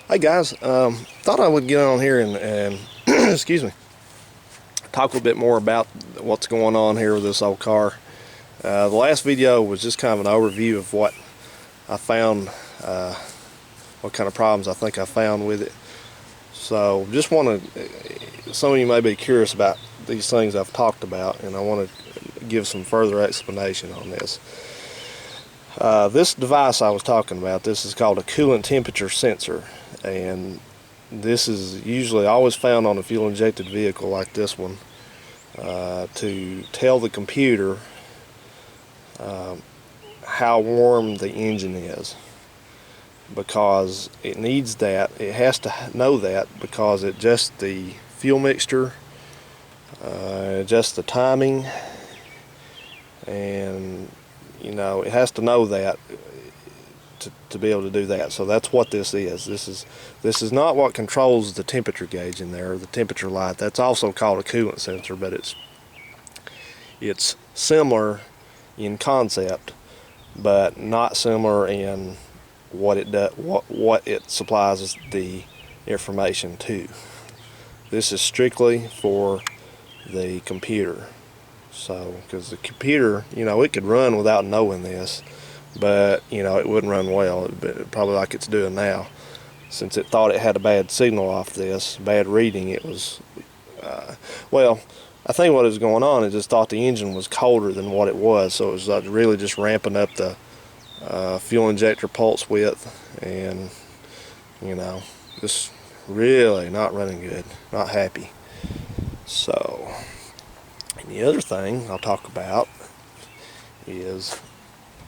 Hey guys, thought I would get on here and excuse me, talk a little bit more about what's going on here with this old car. The last video was just kind of an overview of what I found, what kind of problems I think I found with it. So just want to, some of you may be curious about these things I've talked about, and I want to give some further explanation on this. This device I was talking about, this is called a coolant temperature sensor, and this is usually always found on a fuel injected vehicle like this one to tell the computer how warm the engine is, because it needs that. It has to know that because it adjusts the fuel mixture, adjusts the timing, and it has to know that to be able to do that. So that's what this is. This is not what controls the temperature gauge in there, the temperature light. That's also called a coolant sensor, but it's similar in concept, but not similar in what it does, what it supplies the information to. This is strictly for the computer. So, because the computer, it could run without knowing this, but it wouldn't run well, probably like it's doing now. Since it thought it had a bad signal off this, bad reading, it was, well, I think what was going on is it thought the engine was colder than what it was, so it was really just ramping up the fuel injector pulse width, and just really not running good, not happy. So, and the other thing I'll talk about is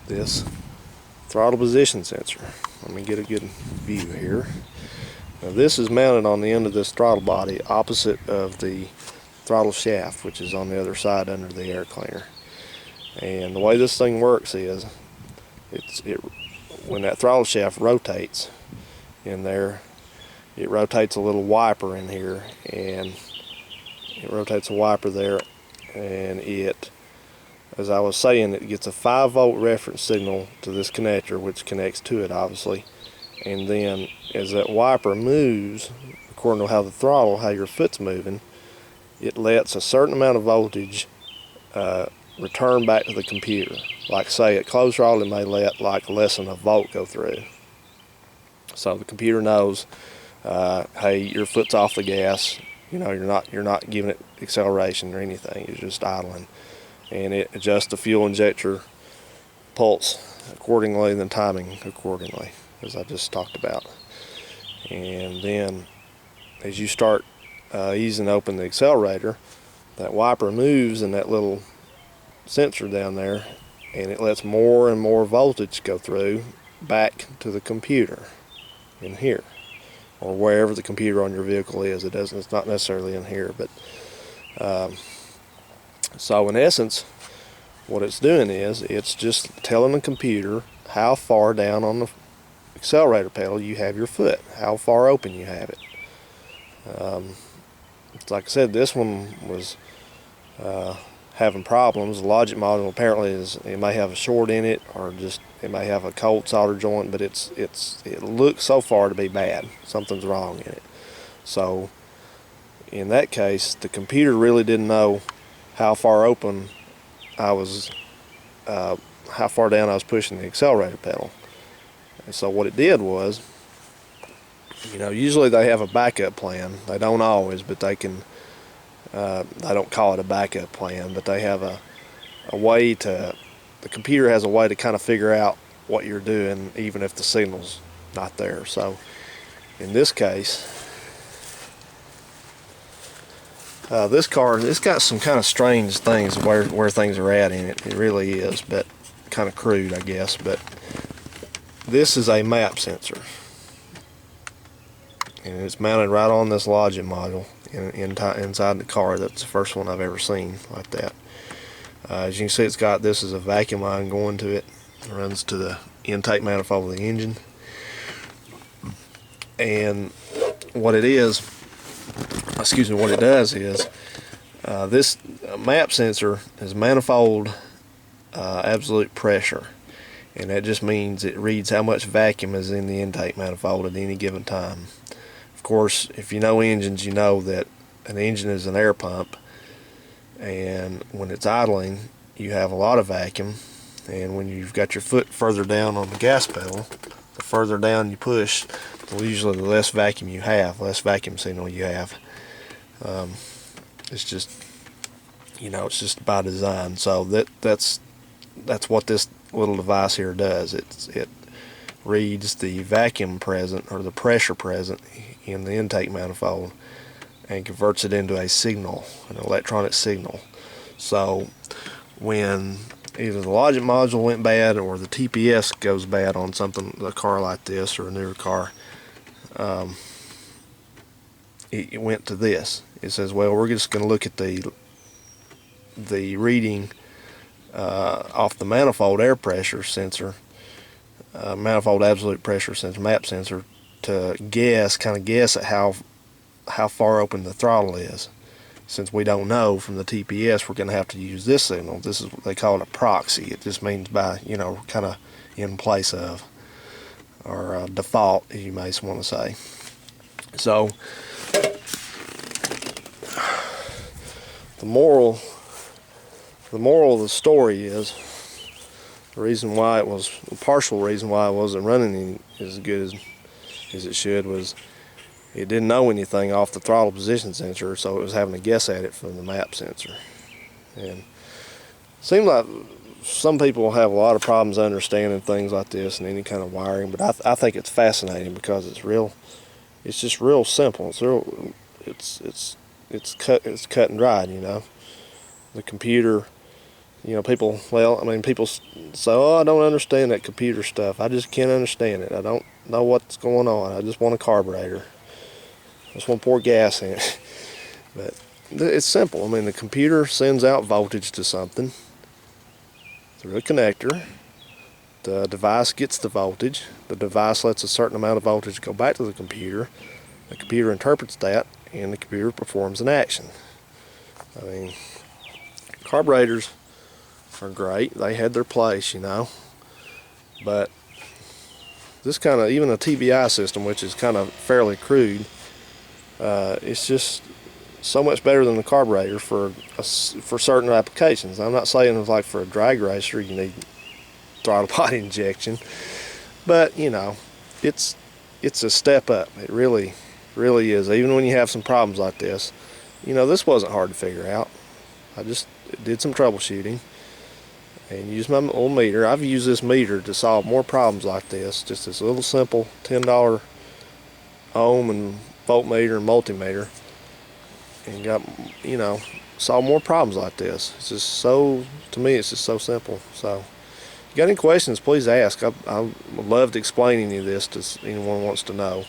this throttle position sensor. Let me get a good view here. Now this is mounted on the end of this throttle body opposite of the throttle shaft, which is on the other side under the air cleaner. And the way this thing works is when that throttle shaft rotates in there, it rotates a little wiper in here, and it rotates a wiper there, and as I was saying, it gets a 5-volt reference signal to this connector, which connects to it obviously, and then as that wiper moves according to how your foot's moving, it lets a certain amount of voltage return back to the computer. Like say at close throttle, it may let like less than a volt go through. So the computer knows, hey, your foot's off the gas. You're not giving it acceleration or anything. You're just idling, and it adjusts the fuel injector pulse accordingly, and then timing accordingly, as I just talked about. And then as you start easing open the accelerator, that wiper moves in that little sensor down there, and it lets more and more voltage go through back to the computer in here, or wherever the computer on your vehicle is. It's not necessarily in here, but so in essence what it's doing is it's just telling the computer how far down on the accelerator pedal you have your foot, how far open you have it. Like I said, this one was having problems. The logic module apparently it may have a short in it, or just it may have a cold solder joint, but it looks so far to be bad. Something's wrong in it. So in that case, the computer really didn't know how far open I was, how far down I was pushing the accelerator pedal. And so what it did was, usually they have a backup plan. They don't always, but they can. I don't call it a backup plan, but they have a way to. The computer has a way to kind of figure out what you're doing, even if the signal's not there. So in this case, this car, it's got some kind of strange things where things are at in it. It really is, but kind of crude, I guess. But this is a map sensor, and it's mounted right on this logic module inside the car. That's the first one I've ever seen like that. As you can see, it's got, this is a vacuum line going to it. It runs to the intake manifold of the engine. And what it does is this map sensor is manifold absolute pressure, and that just means it reads how much vacuum is in the intake manifold at any given time. Of course, if you know engines, you know that an engine is an air pump, and when it's idling you have a lot of vacuum, and when you've got your foot further down on the gas pedal, the further down you push, usually the less vacuum you have, less vacuum signal you have. It's just, it's just by design. So that's what this little device here does. It reads the vacuum present, or the pressure present in the intake manifold, and converts it into a signal, an electronic signal. So when either the logic module went bad or the TPS goes bad on a car like this, or a newer car, it went to this. It says, well, we're just going to look at the reading off the manifold air pressure sensor, manifold absolute pressure sensor, MAP sensor, to kind of guess at how far open the throttle is. Since we don't know from the TPS, we're going to have to use this signal. This is what they call it, a proxy. It just means by, kind of in place of, or default, as you may want to say. So the moral of the story is, the partial reason why it wasn't running as good as it should was it didn't know anything off the throttle position sensor, so it was having to guess at it from the MAP sensor. And it seems like some people have a lot of problems understanding things like this and any kind of wiring, but I think it's fascinating because it's just real simple. It's cut and dried, The computer, people say, oh, I don't understand that computer stuff. I just can't understand it. I don't know what's going on. I just want a carburetor. I just want to pour gas in it. But it's simple. The computer sends out voltage to something through a connector. The device gets the voltage. The device lets a certain amount of voltage go back to the computer. The computer interprets that, and the computer performs an action. Carburetors are great. They had their place, But this kind of, even a TBI system, which is kind of fairly crude, it's just so much better than the carburetor for certain applications. I'm not saying it's like for a drag racer you need throttle body injection, but it's a step up. It really is. Even when you have some problems like this, this wasn't hard to figure out. I just did some troubleshooting and used my little meter. I've used this meter to solve more problems like this. Just this little simple $10 ohm and voltmeter and multimeter, and got solve more problems like this. It's just to me it's just so simple. So if you got any questions, please ask. I loved explaining you this to anyone who wants to know,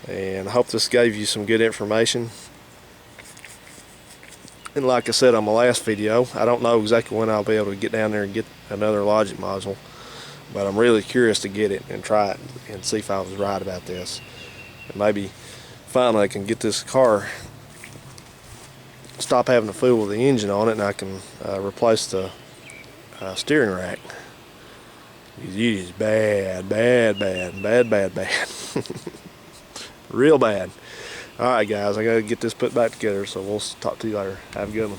and I hope this gave you some good information. And like I said on my last video, I don't know exactly when I'll be able to get down there and get another logic module, but I'm really curious to get it and try it and see if I was right about this. And maybe finally I can get this car, stop having to fool with the engine on it, and I can replace the steering rack. It is bad. Real bad. Alright guys, I gotta get this put back together, so we'll talk to you later. Have a good one.